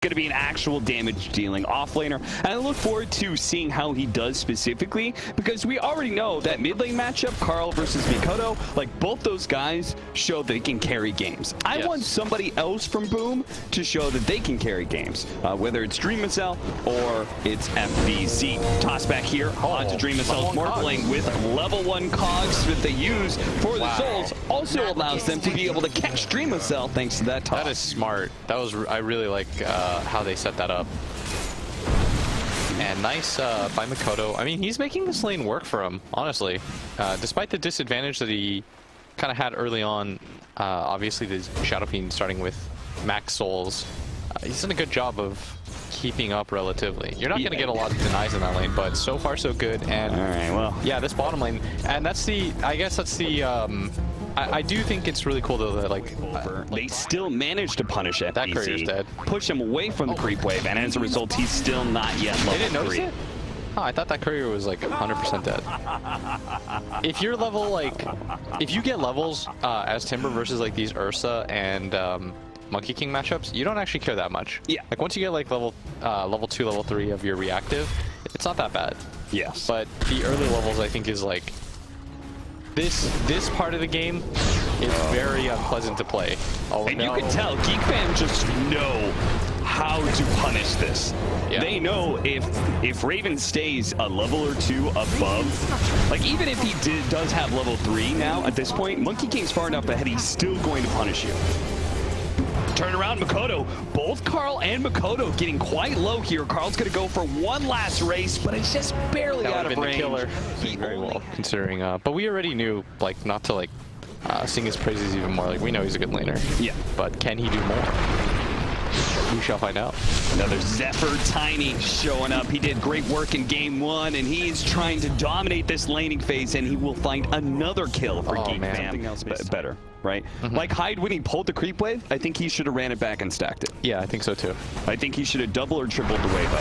going to be an actual damage dealing offlaner, and I look forward to seeing how he does specifically, because we already know that mid lane matchup, Carl versus Mikoto, like both those guys show that they can carry games. I want somebody else from Boom to show that they can carry games, whether it's DreamESL or it's FBZ. Toss back here onto DreamESL's Morph lane with level 1 cogs that they use for the souls, also allows them to be able to catch DreamESL thanks to that toss. That is smart. That was, I really like how they set that up. And nice by Mikoto. I mean, he's making this lane work for him, honestly. Despite the disadvantage that he kind of had early on, obviously the Shadow Fiend starting with max souls, he's done a good job of keeping up relatively. You're not going to get a lot of denies in that lane, but so far so good. And all right, well, yeah, this bottom lane, and that's the, I guess that's the, I do think it's really cool though that like they still managed to punish FBZ. That courier's dead. Push him away from the creep wave, and as a result, he's still not yet level 3. They didn't notice it? Oh, I thought that courier was like 100% dead. If you're level like, if you get levels as Timber versus like these Ursa and Monkey King matchups, you don't actually care that much. Yeah. Like once you get like level 2, level 3 of your reactive, it's not that bad. Yes. But the early levels, I think, is like this part of the game is very unpleasant to play. Oh, and you can tell GeekFam just know how to punish this. Yeah. They know if Raven stays a level or 2 above, like even if he does have level 3 now at this point, Monkey King's far enough ahead, he's still going to punish you. Turn around, Mikoto. Both Carl and Mikoto getting quite low here. Carl's going to go for one last race, but it's just barely out of range. Killer. Very well, considering. But we already knew, like, not to like sing his praises even more. Like, we know he's a good laner. Yeah. But can he do more? We shall find out. Another Zephyr Tiny showing up. He did great work in game 1, and he's trying to dominate this laning phase, and he will find another kill for GeekFam. Something else better, right? Like Hyde, when he pulled the creep wave, I think he should have ran it back and stacked it. Yeah, I think so too. I think he should have double or tripled the wave up.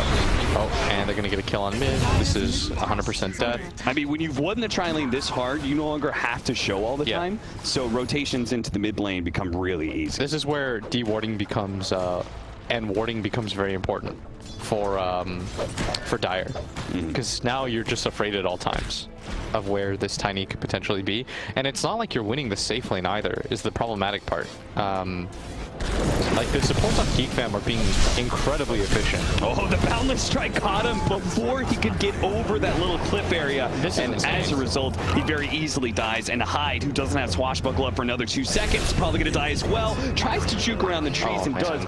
Oh, and they're going to get a kill on mid. This is 100% death. I mean, when you've won the tri-lane this hard, you no longer have to show all the time, so rotations into the mid lane become really easy. This is where de-warding becomes... and warding becomes very important for Dire, because now you're just afraid at all times of where this Tiny could potentially be, and it's not like you're winning the safe lane either, is the problematic part. Like the supports on GeekFam are being incredibly efficient. Oh, the Boundless Strike caught him before he could get over that little cliff area, and as a result, he very easily dies. And Hyde, who doesn't have Swashbuckle up for another 2 seconds, probably going to die as well. Tries to juke around the trees and does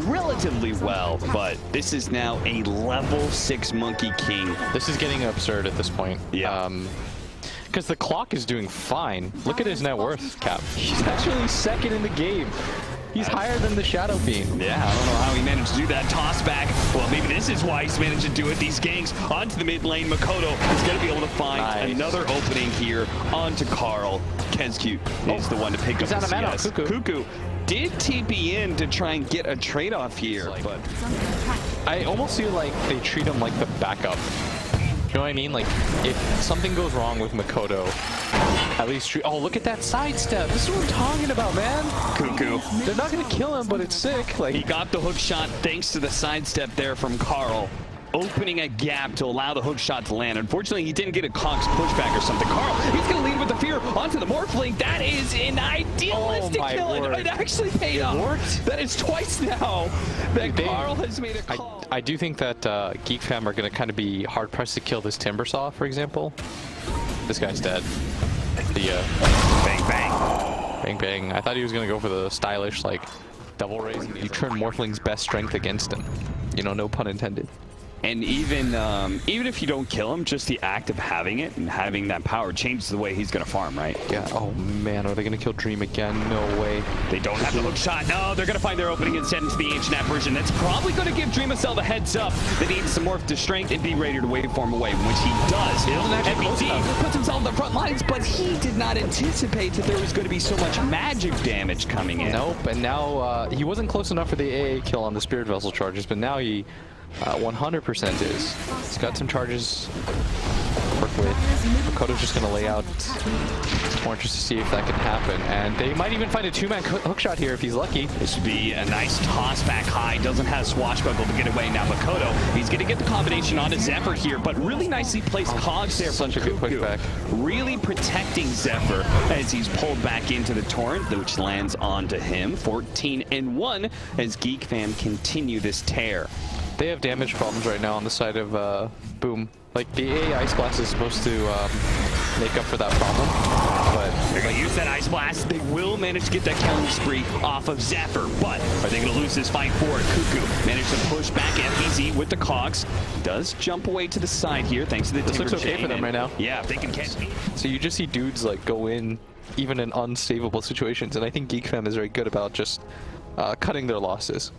relatively well, but this is now a level 6 Monkey King. This is getting absurd at this point. Yeah. Because the clock is doing fine. Look at his net worth, Cap. He's actually second in the game. He's higher than the Shadow Fiend. Yeah, I don't know how he managed to do that. Toss back. Well, maybe this is why he's managed to do it. These ganks onto the mid lane. Mikoto is going to be able to find another opening here onto Carl. Kezcute is the one to pick up the CS. Cuckoo did TP in to try and get a trade-off here, but I almost feel like they treat him like the backup. You know what I mean? Like, if something goes wrong with Mikoto, at least oh, look at that sidestep. This is what I'm talking about, man. Cuckoo. They're not going to kill him, but it's sick. Like, he got the hook shot thanks to the sidestep there from Carl, opening a gap to allow the hook shot to land. Unfortunately, he didn't get a Conk's pushback or something. Carl, he's going to lead with the fear onto the Morph link. That is an idealistic kill. It actually paid off. That is twice now that Carl has made a call. I do think that GeekFam are going to kind of be hard-pressed to kill this Timbersaw, for example. This guy's dead. The bang, bang. Bang, bang. I thought he was going to go for the stylish, like, double raise. You turn Morphling's best strength against him. You know, no pun intended. And even if you don't kill him, just the act of having it and having that power changes the way he's going to farm, right? Yeah. Oh, man. Are they going to kill Dream again? No way. They don't have the hook shot. No, they're going to find their opening instead into the Ancient Apparition. That's probably going to give DreamESL the heads up that he needs to morph to strength and be ready to waveform away, which he does. FBZ puts himself in the front lines, but he did not anticipate that there was going to be so much magic damage coming in. Nope. And now he wasn't close enough for the AA kill on the Spirit Vessel charges, but now he 100% is. He's got some charges work with. Makoto's just going to lay out more just to see if that can happen. And they might even find a two-man hook shot here if he's lucky. This would be a nice toss back high. Doesn't have Swashbuckle to get away. Now Makoto, he's going to get the combination onto Zephyr here, but really nicely placed Cogs there from Such a good pushback. Really protecting Zephyr as he's pulled back into the torrent, which lands onto him. 14-1 as GeekFam continue this tear. They have damage problems right now on the side of Boom. Like, the AA Ice Blast is supposed to make up for that problem, but they're going to use that Ice Blast. They will manage to get that killing spree off of Zephyr, but are they going to lose this fight for it? Cuckoo managed to push back FBZ with the Cogs. Does jump away to the side here thanks to the this looks okay for them right now. Yeah, if they can catch me. So you just see dudes like go in even in unsavable situations, and I think GeekFam is very good about just cutting their losses.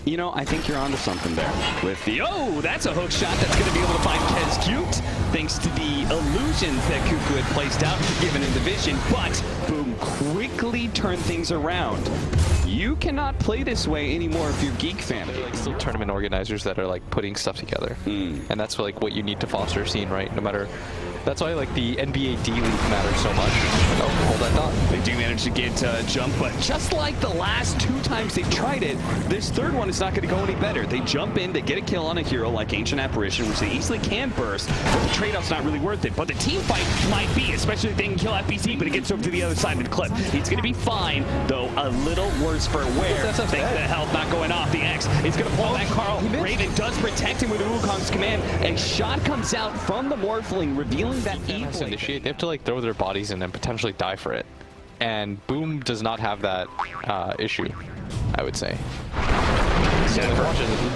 You know, I think you're onto something there. With the, oh, that's a hook shot that's going to be able to find Kez thanks to the illusions that Cuckoo had placed out, given in the vision, but Boom quickly turned things around. You cannot play this way anymore if you're GeekFam. They're like still tournament organizers that are like putting stuff together. And that's like what you need to foster a scene, right? No matter. That's why like the NBA D-League matters so much. Oh, hold that thought. They do manage to get jump, but just like the last two times they tried it, this third one is not going to go any better. They jump in, they get a kill on a hero like Ancient Apparition, which they easily can burst, but the trade-off's not really worth it. But the team fight might be, especially if they can kill FBC, but it gets over to the other side of the clip. He's going to be fine, though a little worse for wear. Thanks to the health not going off. The X is going to pull back Carl. Raven does protect him with Wukong's command. A shot comes out from the Morphling, revealing that evil. They have to like throw their bodies in and potentially die for it. And Boom does not have that issue, I would say.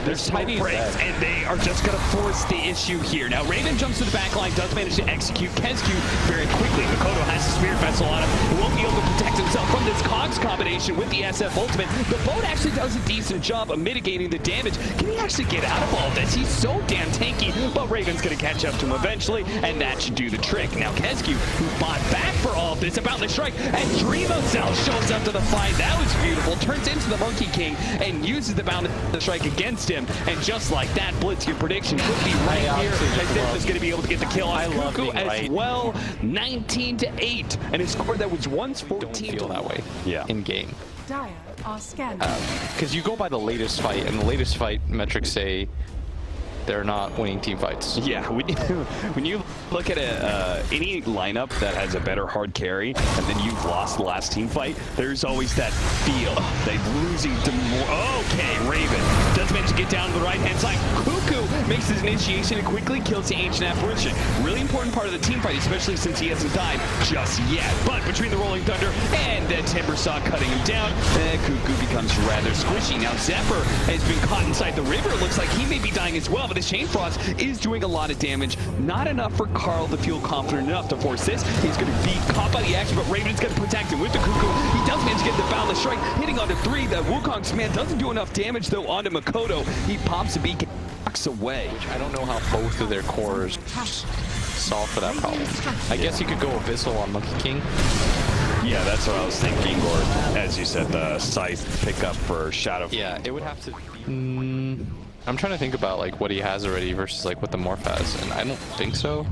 There's tiny breaks, and they are just going to force the issue here. Now, Raven jumps to the back line, does manage to execute Kez very quickly. Makoto has the Spirit Vessel on him. He won't be able to protect himself from this Cogs combination with the SF Ultimate. The boat actually does a decent job of mitigating the damage. Can he actually get out of all this? He's so damn tanky, but Raven's going to catch up to him eventually, and that should do the trick. Now, Kez, who fought back for all of this, about to strike, and Dreamocell shows up to the fight. That was beautiful. Turns into the Monkey King and uses the bound to strike against him, and just like that, Blitz, your prediction could be right here, as this is going to be able to get the kill on Cuckoo as well. 19-8, and a score that was once 14. Don't feel that way in game. Because you go by the latest fight, and the latest fight metrics say they're not winning team fights. Yeah, when you look at any lineup that has a better hard carry, and then you've lost the last team fight, there's always that feel they're losing to more. Okay, Raven does manage to get down to the right-hand side. Cuckoo makes his initiation and quickly kills the Ancient Apparition. Really important part of the team fight, especially since he hasn't died just yet. But between the Rolling Thunder and the Timbersaw cutting him down, Cuckoo becomes rather squishy. Now Zephyr has been caught inside the river. It looks like he may be dying as well, but the Chain Frost is doing a lot of damage. Not enough for Carl to feel confident enough to force this. He's going to be caught by the action, but Raven's going to protect him with the Cuckoo. He does manage to get the Boundless Strike, hitting onto 3. The Wukong's command doesn't do enough damage, though, onto Makoto. He pops a beacon, walks away. I don't know how both of their cores solve for that problem. I guess you could go Abyssal on Monkey King. Yeah, that's what I was thinking, or as you said, the Scythe pickup for Shadow. Yeah, it would have to be... I'm trying to think about like what he has already versus like what the Morph has, and I don't think so.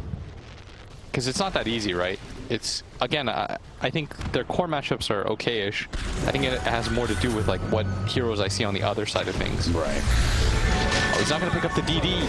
Because it's not that easy, right? It's, again, I think their core matchups are okay-ish. I think it has more to do with like what heroes I see on the other side of things. Right. Oh, he's not going to pick up the DD.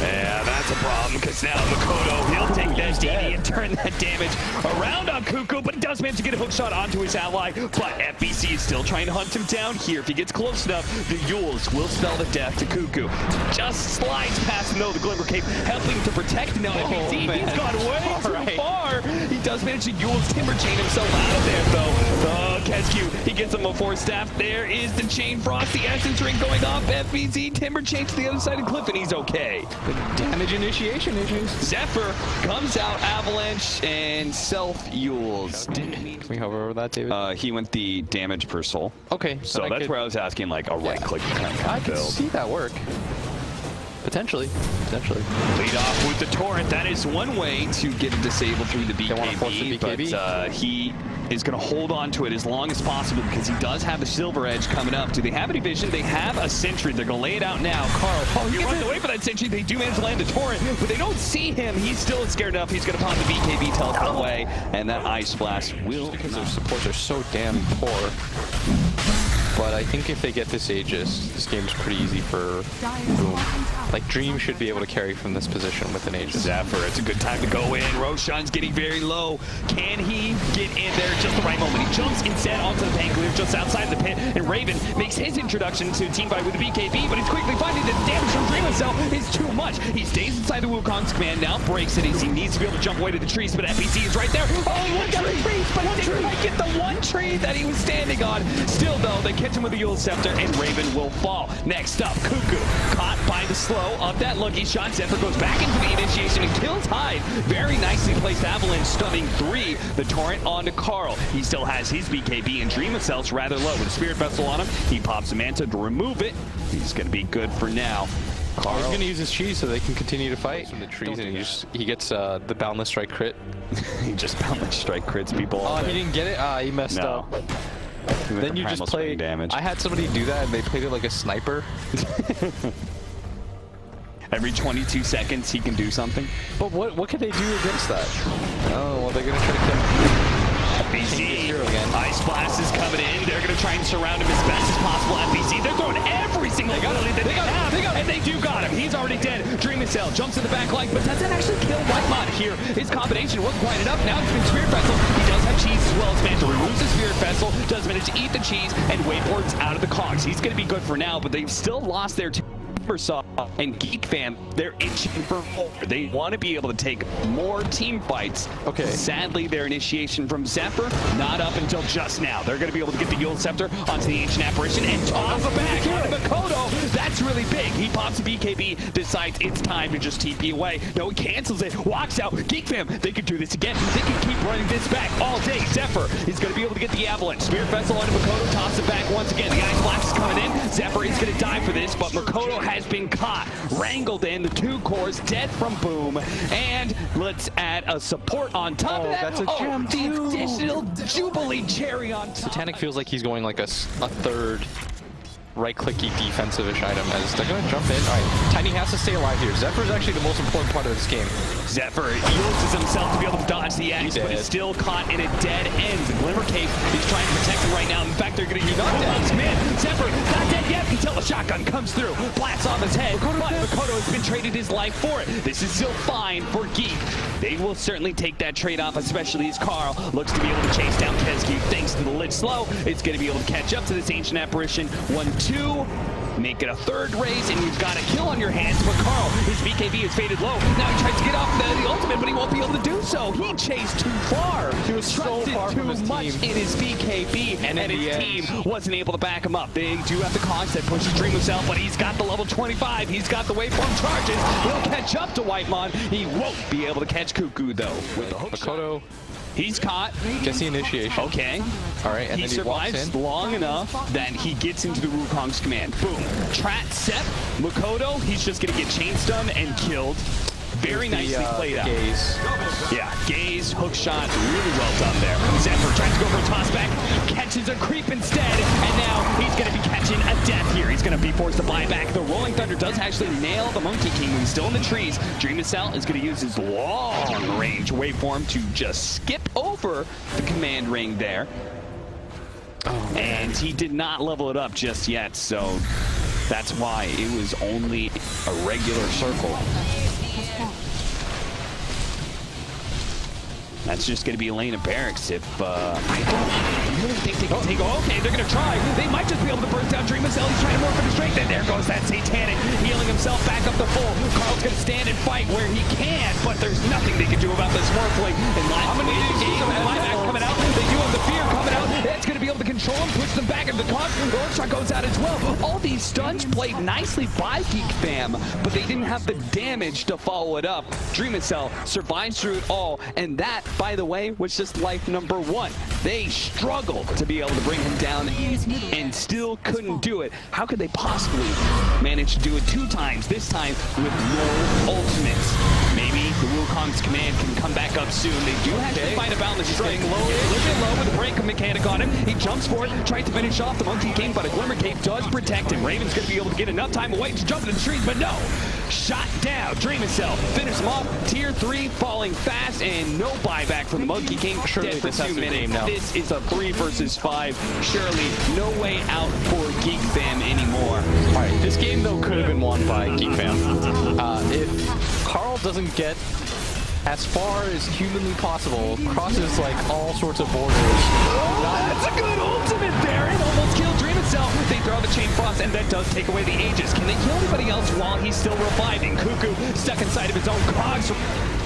Yeah, that's a problem, because now Makoto, he'll take that DD and turn that damage around on Cuckoo, but he does manage to get a hook shot onto his ally. But FBC is still trying to hunt him down here. If he gets close enough, the Yules will spell the death to Cuckoo. Just slides past the Glimmer Cape, helping to protect now FBC. He's gone way too far. He does manage to Yules Timber Chain himself out of there, though. Oh, Kescu, he gets him a 4-staff. There is the Chain Frost, the Essence Ring going off. FBC Timber Chain to the other side of Cliff, and he's okay. The damage initiation issues. Zephyr comes out, Avalanche, and self-Yules. Can we hover over that, David? He went the damage per soul. Okay. So that's where I was asking, like, a right-click kind of I can build. see that work. Potentially. Lead off with the torrent. That is one way to get a disable through the They want to force the BKB, BKB. but he is going to hold on to it as long as possible because he does have the silver edge coming up. Do they have any vision? They have a sentry. They're going to lay it out now. Carl, he runs away for that sentry. They do manage to land the torrent, but they don't see him. He's still scared enough. He's going to pop the BKB, teleport away, and that Ice Blast will... Because their supports are so damn poor. But I think if they get this Aegis, this game's pretty easy for Boom. Like, Dream should be able to carry from this position with an Aegis. Zephyr, it's a good time to go in. Roshan's getting very low. Can he get in there at just the right moment? He jumps instead onto the Pangolier just outside the pit, and Raven makes his introduction to team fight with the BKB, but he's quickly finding that the damage from Dream himself is too much. He stays inside the Wukong's command, now breaks it as he needs to be able to jump away to the trees, but FPC is right there. Oh, look at the trees, but he didn't quite get the one tree that he was standing on. Still, though, they catch him with the Yule Scepter, and Raven will fall. Next up, Cuckoo, caught by the slow of that lucky shot. Zephyr goes back into the initiation and kills Hyde. Very nicely placed Avalanche, stunning 3. The torrent onto Carl. He still has his BKB, and Dream itself's rather low. With a Spirit Vessel on him, he pops a Manta to remove it. He's going to be good for now. Carl. He's going to use his cheese so they can continue to fight in the trees, and he gets the Boundless Strike crit. He just Boundless Strike crits people. Oh, he didn't get it? He messed up. Then you just played damage. I had somebody do that, and they played it like a sniper. Every 22 seconds, he can do something. But what can they do against that? Oh, well, they're going to try to kill FBC, Ice Blast is coming in. They're going to try and surround him as best as possible. FBC, they're throwing every single ability that they have, and they do got him. He's already dead. Dreamcell jumps in the back line, but doesn't actually kill Whitemon here. His combination wasn't quite enough. Now it's been Spirit Vessel. He does have cheese as well as Manta. Removes the Spirit Vessel, does manage to eat the cheese, and Wakeboard's out of the cogs. He's going to be good for now, but they've still lost their and GeekFam, they're itching for more. They want to be able to take more team fights. Okay. Sadly, their initiation from Zephyr, not up until just now. They're going to be able to get the Yule Scepter onto the Ancient Apparition and toss it back onto Makoto. That's really big. He pops the BKB, decides it's time to just TP away. No, he cancels it, walks out. GeekFam, they can do this again. They can keep running this back all day. Zephyr is going to be able to get the Avalanche. Spirit Vessel onto Makoto, toss it back once again. The Ice Blast is coming in. Zephyr is going to die for this, but Makoto has been caught, wrangled in, the 2 cores dead from Boom, and let's add a support on top of that. That's a gem the additional Jubilee cherry on top. Titanic feels like he's going like a third right-clicky defensive-ish item as they're going to jump in. All right, Tiny has to stay alive here. Zephyr's actually the most important part of this game. Zephyr uses himself to be able to dodge the X, but he's still caught in a dead end. The Glimmer Cape is trying to protect him right now. In fact, they're going to use Wukong's man. Zephyr not dead yet until a shotgun comes through, blasts off his head, but Makoto has been traded his life for it. This is still fine for Geek. They will certainly take that trade-off, especially as Carl looks to be able to chase down Kesky thanks to the Lich Slow. It's going to be able to catch up to this Ancient Apparition. 1-2. Make it a third raise, and you've got a kill on your hands. But Carl, his BKB is faded low. Now he tries to get off the ultimate, but he won't be able to do so. He chased too far. He was so far from his much team. in his BKB, and his team wasn't able to back him up. They do have the cogs that pushes Dream himself, but he's got the level 25. He's got the waveform charges. He'll catch up to Whitemon. He won't be able to catch Cuckoo, though. With the hook Makoto. shot. He's caught. Gets the initiation. Okay. All right, and he then he survives long enough that he gets into the Wukong's command. Boom. Trat Sep, Makoto, he's just going to get chain stunned and killed. Very nicely played out. Gaze. Yeah, Gaze, hook shot, really well done there. Zephyr tries to go for a toss back, catches a creep instead, and now he's going to be catching a death here. He's going to be forced to buy back. The Rolling Thunder does actually nail the Monkey King when he's still in the trees. Dreamcell is going to use his long-range waveform to just skip over the command ring there. Oh, and he did not level it up just yet, so that's why it was only a regular circle. That's just going to be a lane of barracks if, I don't really think they can take, okay, they're going to try. They might just be able to burst down Dreamcell. He's trying to morph into strength, and there goes that Satanic, healing himself back up to full. Carl's going to stand and fight where he can, but there's nothing they can do about this Morphling. And Lineback coming out. They do have the fear coming out. It's going to be able to control him, push them back into the clock. The orc shot goes out as well. All these stuns played nicely by GeekFam, but they didn't have the damage to follow it up. DreamCell survives through it all, and that, by the way, was just life number 1. They struggled to be able to bring him down and still couldn't do it. How could they possibly manage to do it 2 times, this time with no ultimates? Maybe the Wukong's command can come back up soon. They do have to find a balance. He's getting low, a little bit low with a break mechanic on him. He jumps for it, tries to finish off the Monkey King, but a Glimmer Cape does protect him. Raven's going to be able to get enough time away to jump into the trees, but no! Shot down. DreamCell finish him off. Tier 3 falling fast, and no buyback from the Monkey King. Surely for this has 2 to be minutes. game now. This is a 3 versus 5. Surely no way out for GeekFam anymore. All right, this game though could have been won by GeekFam. If Carl doesn't get as far as humanly possible, crosses like all sorts of borders. That's a good ultimate there. It almost killed DreamCell. They throw the Chain Frost, and that does take away the Aegis. Can they kill anybody else while he's still reviving? Cuckoo stuck inside of his own cogs.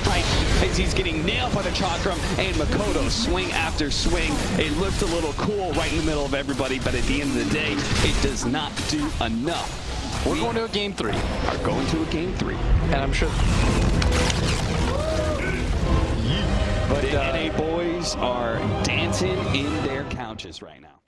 Right, as he's getting nailed by the Chakram, and Makoto swing after swing. It looked a little cool right in the middle of everybody, but at the end of the day, it does not do enough. We're going to a game 3. Are going to a game 3. And I'm sure... But the NA boys are dancing in their couches right now.